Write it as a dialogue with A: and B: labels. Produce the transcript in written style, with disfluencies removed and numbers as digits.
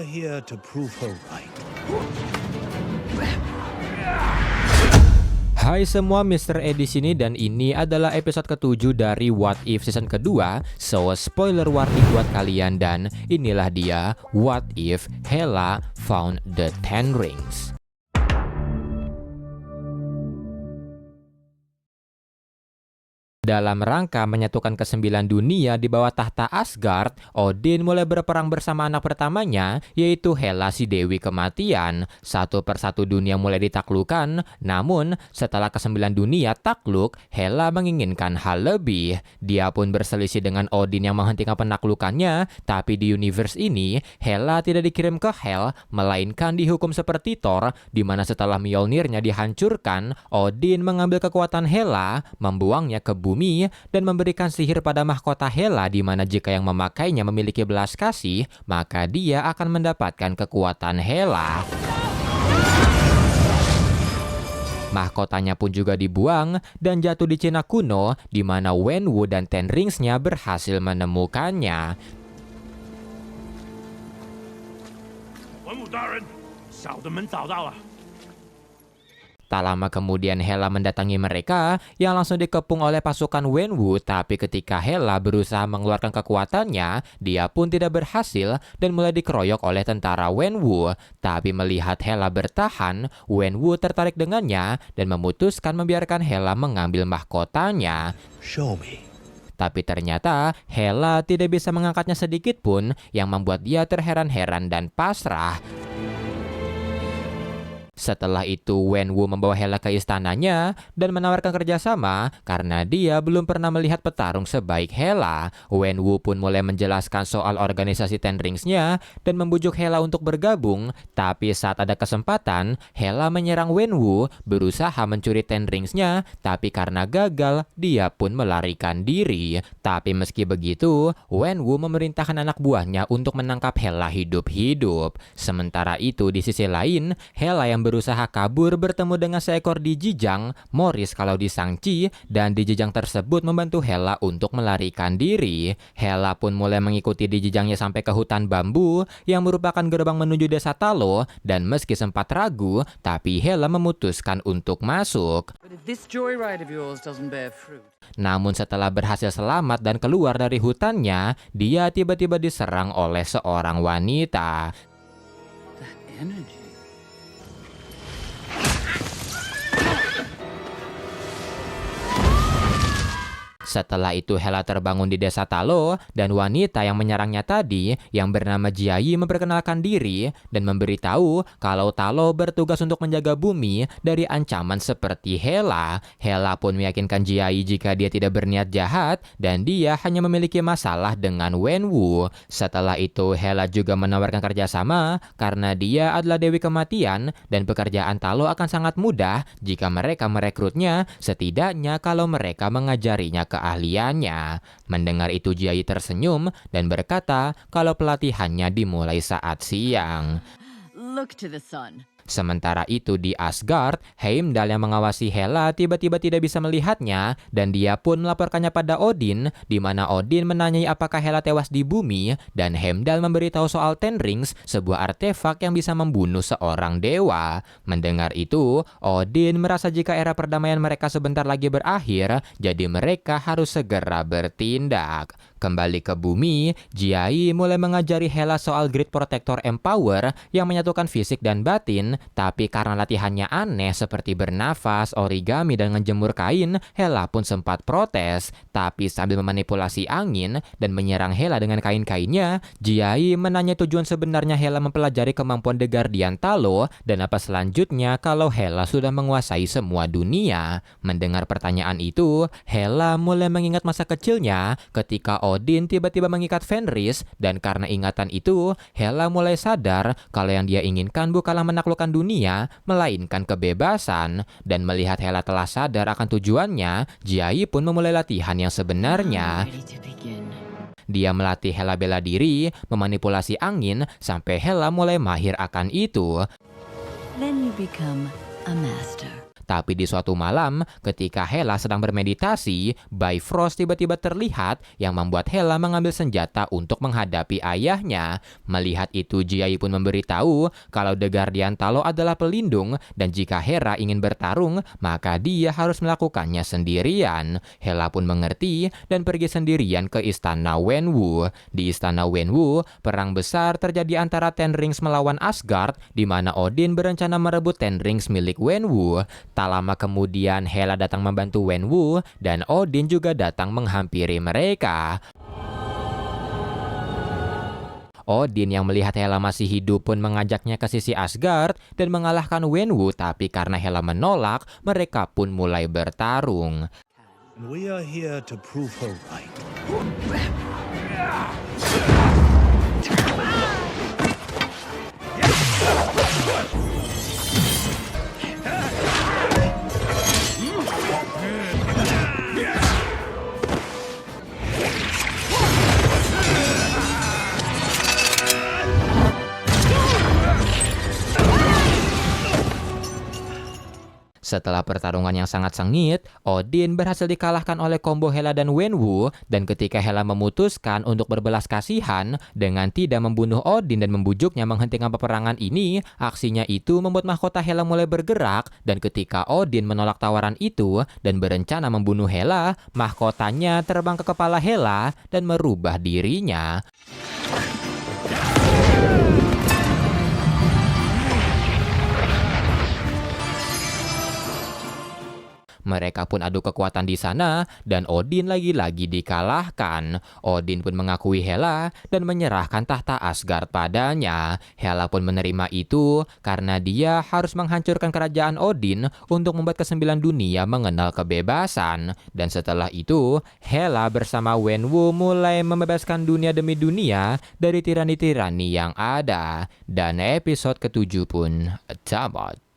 A: are here to prove her right.
B: Hai semua, Mr. E di sini dan ini adalah episode ke-7 dari What If season kedua. So, spoiler warning buat kalian dan inilah dia What If Hela Found the Ten Rings. Dalam rangka menyatukan kesembilan dunia di bawah tahta Asgard, Odin mulai berperang bersama anak pertamanya, yaitu Hela si Dewi Kematian. Satu persatu dunia mulai ditaklukkan, namun setelah kesembilan dunia takluk, Hela menginginkan hal lebih. Dia pun berselisih dengan Odin yang menghentikan penaklukannya, tapi di universe ini, Hela tidak dikirim ke Hel, melainkan dihukum seperti Thor, di mana setelah Mjolnirnya dihancurkan, Odin mengambil kekuatan Hela, membuangnya ke bumi dan memberikan sihir pada mahkota Hela, di mana jika yang memakainya memiliki belas kasih, maka dia akan mendapatkan kekuatan Hela. Mahkotanya pun juga dibuang dan jatuh di Cina kuno, di mana Wenwu dan Ten Rings-nya berhasil menemukannya. Tak lama kemudian Hela mendatangi mereka yang langsung dikepung oleh pasukan Wenwu, tapi ketika Hela berusaha mengeluarkan kekuatannya, dia pun tidak berhasil dan mulai dikeroyok oleh tentara Wenwu. Tapi melihat Hela bertahan, Wenwu tertarik dengannya dan memutuskan membiarkan Hela mengambil mahkotanya.
A: Show me.
B: Tapi ternyata Hela tidak bisa mengangkatnya sedikit pun, yang membuat dia terheran-heran dan pasrah. Setelah itu Wenwu membawa Hela ke istananya dan menawarkan kerjasama karena dia belum pernah melihat petarung sebaik Hela. Wenwu pun mulai menjelaskan soal organisasi Ten Rings-nya dan membujuk Hela untuk bergabung. Tapi saat ada kesempatan, Hela menyerang Wenwu, berusaha mencuri Ten Rings-nya, tapi karena gagal, dia pun melarikan diri. Tapi meski begitu, Wenwu memerintahkan anak buahnya untuk menangkap Hela hidup-hidup. Sementara itu di sisi lain, Hela yang berusaha kabur bertemu dengan seekor dijijang, Morris kalau di Shang-Chi, dan dijijang tersebut membantu Hela untuk melarikan diri. Hela pun mulai mengikuti dijijangnya sampai ke hutan bambu yang merupakan gerbang menuju desa Talo, dan meski sempat ragu, tapi Hela memutuskan untuk masuk. Namun setelah berhasil selamat dan keluar dari hutannya, dia tiba-tiba diserang oleh seorang wanita. Setelah itu Hela terbangun di desa Talo dan wanita yang menyerangnya tadi yang bernama Jiayi memperkenalkan diri dan memberitahu kalau Talo bertugas untuk menjaga bumi dari ancaman seperti Hela. Hela pun meyakinkan Jiayi jika dia tidak berniat jahat dan dia hanya memiliki masalah dengan Wenwu. Setelah itu Hela juga menawarkan kerjasama karena dia adalah Dewi Kematian dan pekerjaan Talo akan sangat mudah jika mereka merekrutnya, setidaknya kalau mereka mengajarinya keahliannya. Mendengar itu Jiayi tersenyum dan berkata kalau pelatihannya dimulai saat siang.
C: Look to the sun.
B: Sementara itu di Asgard, Heimdall yang mengawasi Hela tiba-tiba tidak bisa melihatnya dan dia pun melaporkannya pada Odin, di mana Odin menanyai apakah Hela tewas di bumi dan Heimdall memberitahu soal Ten Rings, sebuah artefak yang bisa membunuh seorang dewa. Mendengar itu, Odin merasa jika era perdamaian mereka sebentar lagi berakhir, jadi mereka harus segera bertindak. Kembali ke bumi, Jiayi mulai mengajari Hela soal Grid Protector Empower yang menyatukan fisik dan batin, tapi karena latihannya aneh seperti bernafas, origami, dan menjemur kain, Hela pun sempat protes. Tapi sambil memanipulasi angin dan menyerang Hela dengan kain-kainnya, Jiayi menanya tujuan sebenarnya Hela mempelajari kemampuan The Guardian Talo dan apa selanjutnya kalau Hela sudah menguasai semua dunia. Mendengar pertanyaan itu, Hela mulai mengingat masa kecilnya ketika Odin tiba-tiba mengikat Fenris, dan karena ingatan itu, Hela mulai sadar kalau yang dia inginkan bukanlah menaklukkan dunia, melainkan kebebasan. Dan melihat Hela telah sadar akan tujuannya, Jiayi pun memulai latihan yang sebenarnya. Dia melatih Hela bela diri, memanipulasi angin, sampai Hela mulai mahir akan itu.
C: Then you become a master.
B: Tapi di suatu malam, ketika Hela sedang bermeditasi, Bifrost tiba-tiba terlihat yang membuat Hela mengambil senjata untuk menghadapi ayahnya. Melihat itu, Jiai pun memberitahu kalau The Guardian Talo adalah pelindung dan jika Hera ingin bertarung, maka dia harus melakukannya sendirian. Hela pun mengerti dan pergi sendirian ke istana Wenwu. Di istana Wenwu, perang besar terjadi antara Ten Rings melawan Asgard, di mana Odin berencana merebut Ten Rings milik Wenwu. Tak lama kemudian Hela datang membantu Wenwu dan Odin juga datang menghampiri mereka. Odin yang melihat Hela masih hidup pun mengajaknya ke sisi Asgard dan mengalahkan Wenwu, tapi karena Hela menolak, mereka pun mulai bertarung.
A: We are here to prove her right.
B: Setelah pertarungan yang sangat sengit, Odin berhasil dikalahkan oleh combo Hela dan Wenwu, dan ketika Hela memutuskan untuk berbelas kasihan dengan tidak membunuh Odin dan membujuknya menghentikan peperangan ini, aksinya itu membuat mahkota Hela mulai bergerak, dan ketika Odin menolak tawaran itu dan berencana membunuh Hela, mahkotanya terbang ke kepala Hela dan merubah dirinya. Mereka pun adu kekuatan di sana dan Odin lagi-lagi dikalahkan. Odin pun mengakui Hela dan menyerahkan tahta Asgard padanya. Hela pun menerima itu karena dia harus menghancurkan kerajaan Odin untuk membuat kesembilan dunia mengenal kebebasan. Dan setelah itu, Hela bersama Wenwu mulai membebaskan dunia demi dunia dari tirani-tirani yang ada. Dan episode ke-7 pun tamat.